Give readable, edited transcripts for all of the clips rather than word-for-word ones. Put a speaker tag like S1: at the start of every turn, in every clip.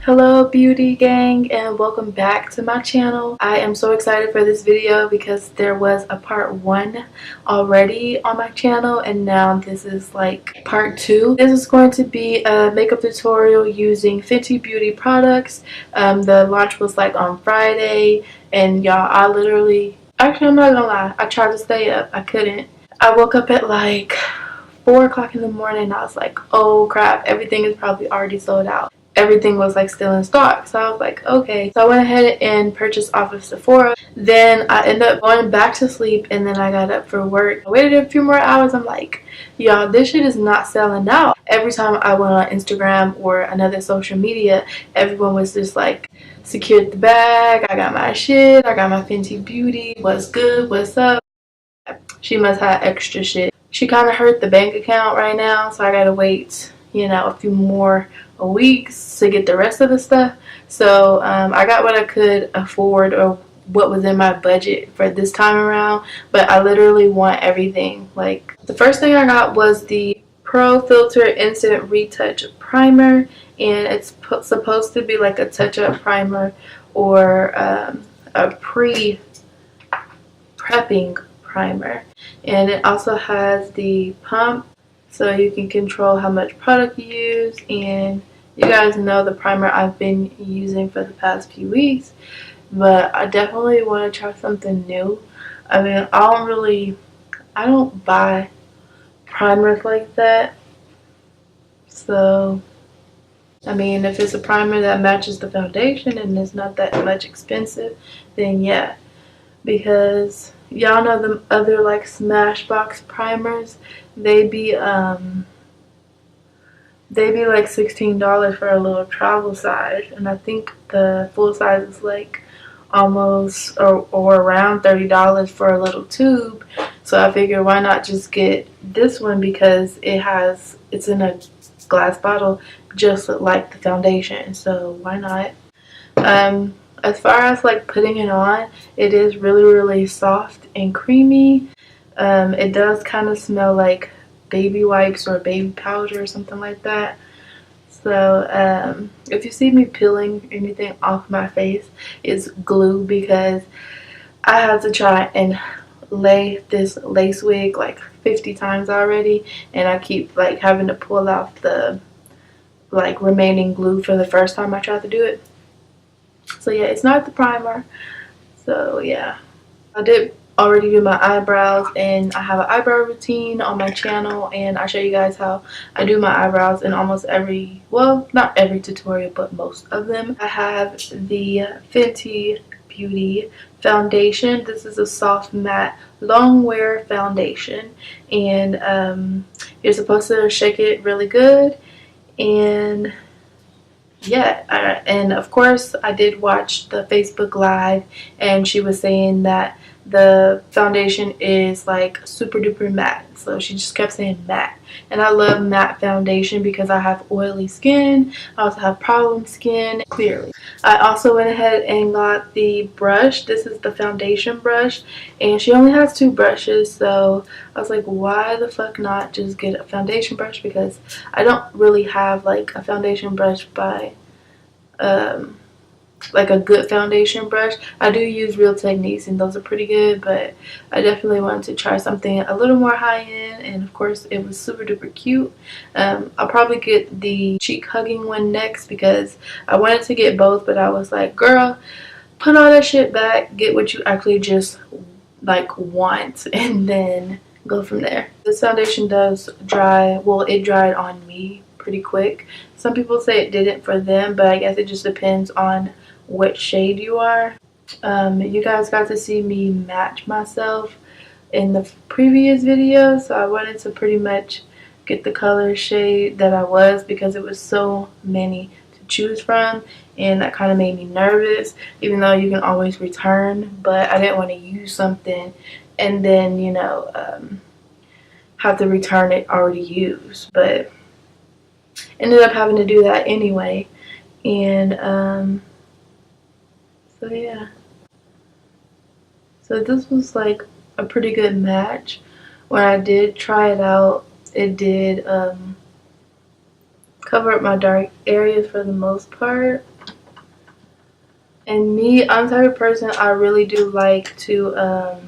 S1: Hello beauty gang, and welcome back to my channel. I am so excited for this video because there was a part 1 already on my channel, and now this is like part 2. This is going to be a makeup tutorial using Fenty beauty products. The launch was like on Friday, and y'all, I literally, actually I'm not gonna lie, I tried to stay up. I couldn't. I woke up at like 4 o'clock in the morning. I was like, oh crap, everything is probably already sold out. Everything was like still in stock, so I was like, okay. So I went ahead and purchased off of Sephora. Then I ended up going back to sleep, and then I got up for work. I waited a few more hours. I'm like, y'all, this shit is not selling out. Every time I went on Instagram or another social media, everyone was just like, secured the bag, I got my shit, I got my Fenty beauty, what's good, what's up. She must have extra shit. She kind of hurt the bank account right now, so I gotta wait, you know, a few more weeks to get the rest of the stuff. So I got what I could afford, or what was in my budget for this time around, but I literally want everything. Like, the first thing I got was the Pro Filter Instant Retouch Primer, and it's supposed to be like a touch-up primer or a pre-prepping primer. And it also has the pump, so you can control how much product you use. And you guys know the primer I've been using for the past few weeks, but I definitely want to try something new. I mean, I don't buy primers like that. So, I mean, if it's a primer that matches the foundation and it's not that much expensive, then yeah. Because y'all know the other like Smashbox primers, they be like $16 for a little travel size, and I think the full size is like almost or around $30 for a little tube. So I figured, why not just get this one, because it's in a glass bottle just like the foundation, so why not. As far as like putting it on, it is really soft and creamy. It does kind of smell like baby wipes or baby powder or something like that. So if you see me peeling anything off my face, it's glue, because I had to try and lay this lace wig like 50 times already, and I keep like having to pull out the like remaining glue for the first time I tried to do it. So yeah, it's not the primer. So yeah, I did already do my eyebrows, and I have an eyebrow routine on my channel, and I show you guys how I do my eyebrows in almost every, well, not every tutorial, but most of them. I have the Fenty Beauty foundation. This is a soft matte long wear foundation, and you're supposed to shake it really good. And yeah, and of course I did watch the Facebook Live, and she was saying that the foundation is like super duper matte, so she just kept saying matte. And I love matte foundation because I have oily skin. I also have problem skin, clearly. I also went ahead and got the brush. This is the foundation brush, and she only has 2 brushes, so I was like, why the fuck not just get a foundation brush, because I don't really have like a foundation brush by like a good foundation brush. I do use Real Techniques, and those are pretty good, but I definitely wanted to try something a little more high-end, and of course it was super duper cute. I'll probably get the cheek hugging one next, because I wanted to get both, but I was like, girl, put all that shit back, get what you actually just like want, and then go from there. This foundation does dry, well, it dried on me pretty quick. Some people say it didn't for them, but I guess it just depends on what shade you are. You guys got to see me match myself in the previous video, so I wanted to pretty much get the color shade that I was, because it was so many to choose from, and that kind of made me nervous, even though you can always return. But I didn't want to use something and then, you know, have to return it already used, but ended up having to do that anyway. And so yeah, so this was like a pretty good match. When I did try it out, it did cover up my dark areas for the most part. And me, I'm the type of person, I really do like to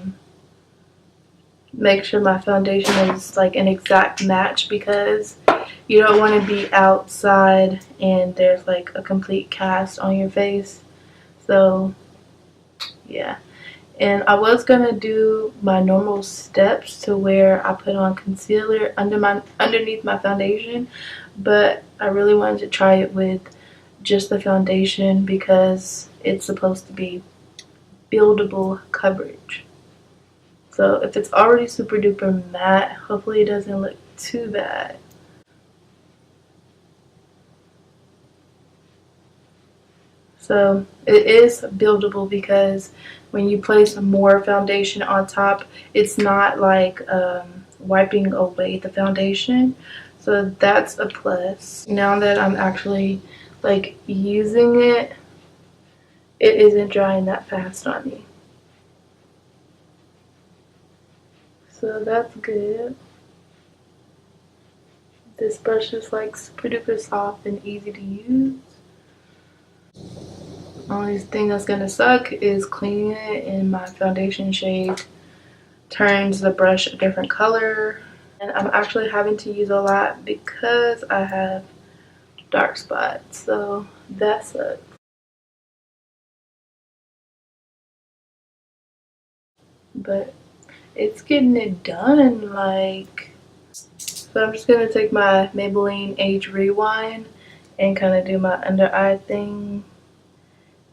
S1: make sure my foundation is like an exact match, because you don't want to be outside and there's like a complete cast on your face. So yeah. And I was gonna do my normal steps to where I put on concealer underneath my foundation, but I really wanted to try it with just the foundation because it's supposed to be buildable coverage. So if it's already super duper matte, hopefully it doesn't look too bad. So it is buildable because when you place more foundation on top, it's not like wiping away the foundation. So that's a plus. Now that I'm actually like using it, it isn't drying that fast on me. So that's good. This brush is like super duper soft and easy to use. Only thing that's gonna suck is cleaning it, and my foundation shade turns the brush a different color. And I'm actually having to use a lot because I have dark spots, so that sucks. But it's getting it done, like. So I'm just gonna take my Maybelline Age Rewind and kind of do my under eye thing.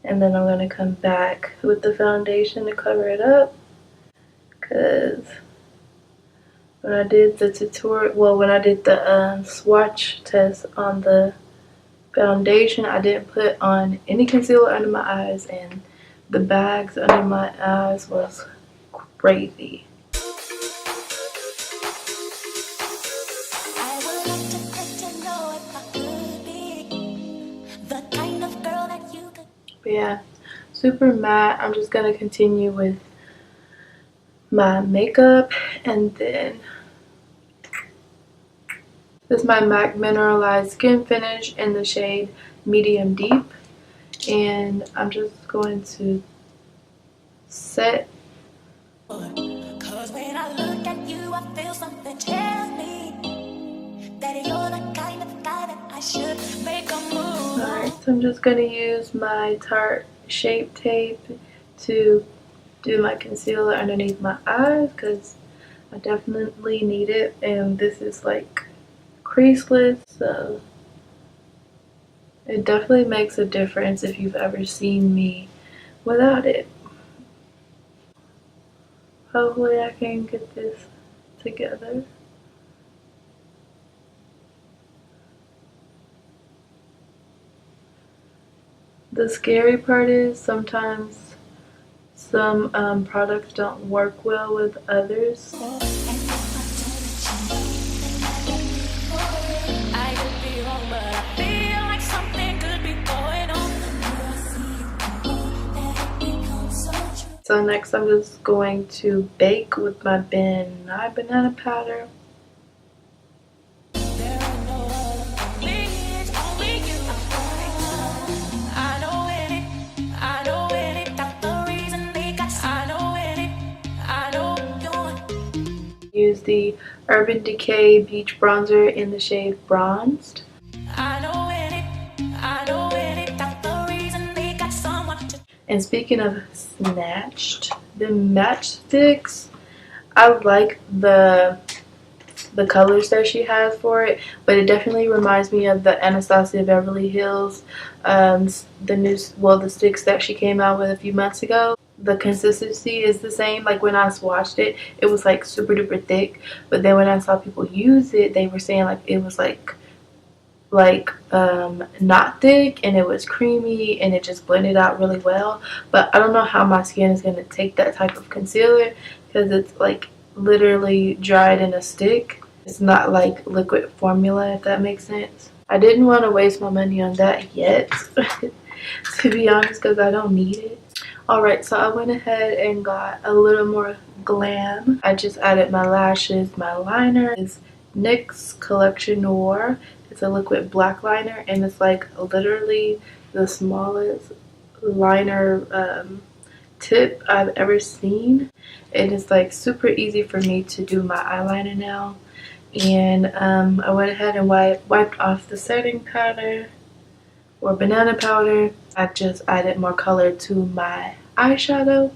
S1: And then I'm going to come back with the foundation to cover it up, because when I did the tutorial, well, when I did the swatch test on the foundation, I didn't put on any concealer under my eyes, and the bags under my eyes was crazy. But yeah, super matte. I'm just gonna continue with my makeup, and then this is my MAC Mineralized Skin Finish in the shade Medium Deep, and I'm just going to set. Cause when I look at you, I feel something tell me that you're the kind of guy that I should make a move. Alright, so I'm just gonna use my Tarte Shape Tape to do my concealer underneath my eyes, because I definitely need it, and this is like creaseless, so it definitely makes a difference if you've ever seen me without it. Hopefully I can get this together. The scary part is sometimes some products don't work well with others. So next I'm just going to bake with my banana powder. Use the Urban Decay Beach Bronzer in the shade Bronzed. And speaking of snatched, the matchsticks, I like the colors that she has for it, but it definitely reminds me of the Anastasia Beverly Hills, the sticks that she came out with a few months ago. The consistency is the same. Like when I swatched it, it was like super duper thick, but then when I saw people use it, they were saying like it was like not thick, and it was creamy, and it just blended out really well. But I don't know how my skin is going to take that type of concealer, because it's like literally dried in a stick. It's not like liquid formula, if that makes sense. I didn't want to waste my money on that yet, to be honest, because I don't need it. Alright, so I went ahead and got a little more glam. I just added my lashes. My liner is NYX Collection Noir. It's a liquid black liner, and it's like literally the smallest liner tip I've ever seen, and it's like super easy for me to do my eyeliner now. And I went ahead and wiped off the setting powder or banana powder. I just added more color to my eyeshadow.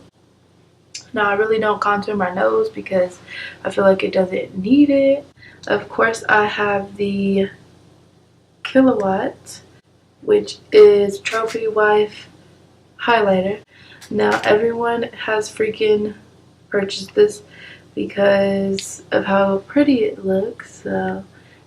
S1: Now I really don't contour my nose because I feel like it doesn't need it. Of course I have the Killawatt, which is Trophy Wife highlighter. Now everyone has freaking purchased this because of how pretty it looks. So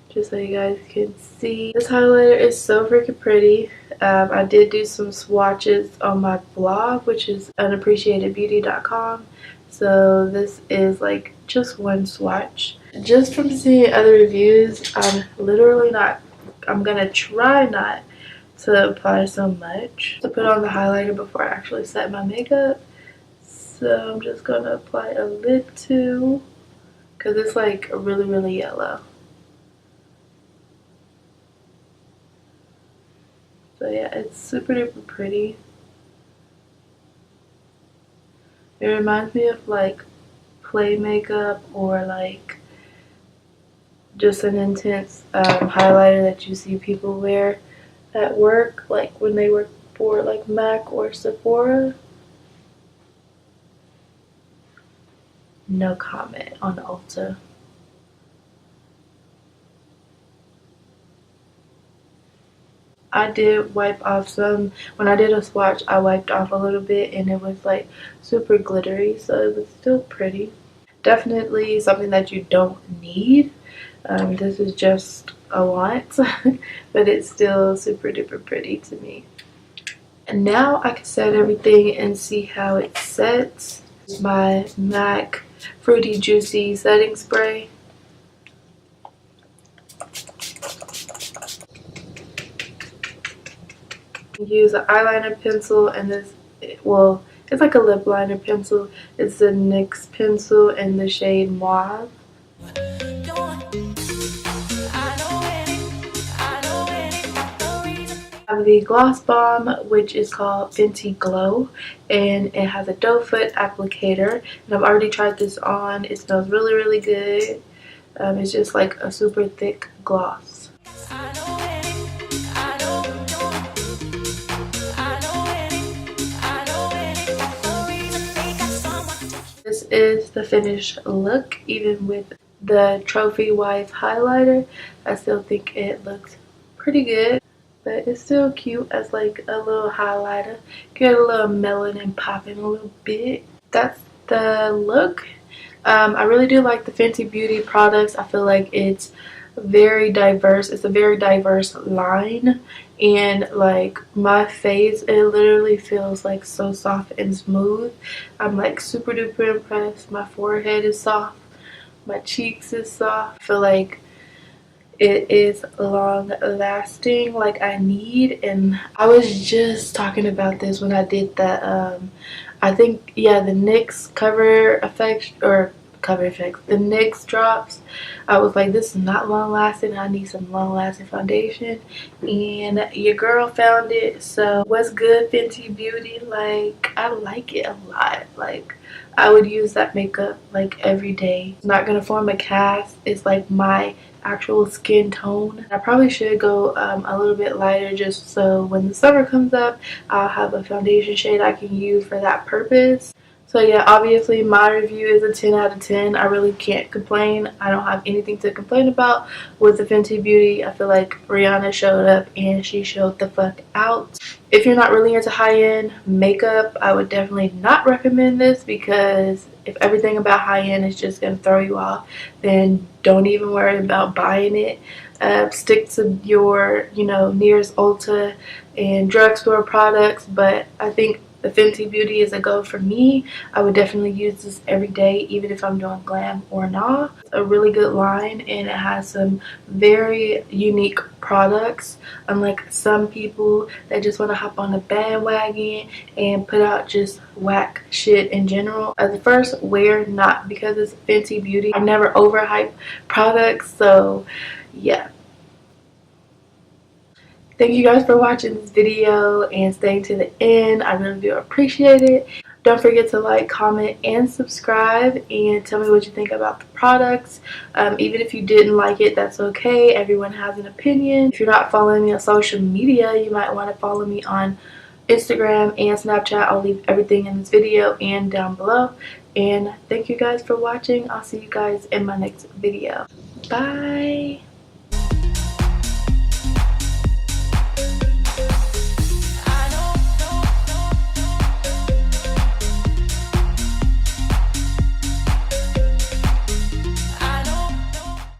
S1: just so you guys can see, this highlighter is so freaking pretty. I did do some swatches on my blog, which is unappreciatedbeauty.com. So this is like just one swatch. Just from seeing other reviews, I'm gonna try not to apply so much to put on the highlighter before I actually set my makeup. So I'm just gonna apply a little because it's like really yellow. So yeah, it's super duper pretty. It reminds me of like play makeup or like just an intense highlighter that you see people wear at work, like when they work for like MAC or Sephora. No comment on Ulta. I did wipe off some. When I did a swatch, I wiped off a little bit and it was like super glittery, so it was still pretty. Definitely something that you don't need. This is just a want, but it's still super duper pretty to me. And now I can set everything and see how it sets. My MAC Fruity Juicy setting spray. Use an eyeliner pencil, and this, well, it's like a lip liner pencil. It's the NYX pencil in the shade Mauve. I have the gloss bomb, which is called Fenty Glow, and it has a doe foot applicator, and I've already tried this on. It smells really good. It's just like a super thick gloss. This is the finished look. Even with the Trophy Wife highlighter, I still think it looks pretty good. But it's still cute as like a little highlighter. Get a little melanin popping a little bit. That's the look. I really do like the Fenty Beauty products. I feel like it's very diverse. It's a very diverse line. And like my face, it literally feels like so soft and smooth. I'm like super duper impressed. My forehead is soft. My cheeks is soft. I feel like it is long lasting like I need. And I was just talking about this when I did that I think, yeah, the NYX cover effects, the NYX drops. I was like, this is not long lasting. I need some long lasting foundation, and your girl found it. So what's good, Fenty Beauty? Like, I like it a lot. Like, I would use that makeup like every day. It's not gonna form a cast. It's like my actual skin tone. I probably should go a little bit lighter just so when the summer comes up, I'll have a foundation shade I can use for that purpose. So yeah, obviously my review is a 10 out of 10. I really can't complain. I don't have anything to complain about with the Fenty Beauty. I feel like Rihanna showed up and she showed the fuck out. If you're not really into high-end makeup, I would definitely not recommend this, because if everything about high-end is just going to throw you off, then don't even worry about buying it. Stick to your, nearest Ulta and drugstore products. But I think the Fenty Beauty is a go for me. I would definitely use this every day, even if I'm doing glam or not. It's a really good line, and it has some very unique products, unlike some people that just want to hop on the bandwagon and put out just whack shit in general. As a first wear, not because it's Fenty Beauty. I never overhype products, so yeah. Thank you guys for watching this video and staying to the end. I really do appreciate it. Don't forget to like, comment, and subscribe, and tell me what you think about the products. Even if you didn't like it, that's okay. Everyone has an opinion. If you're not following me on social media, you might want to follow me on Instagram and Snapchat. I'll leave everything in this video and down below. And thank you guys for watching. I'll see you guys in my next video. Bye.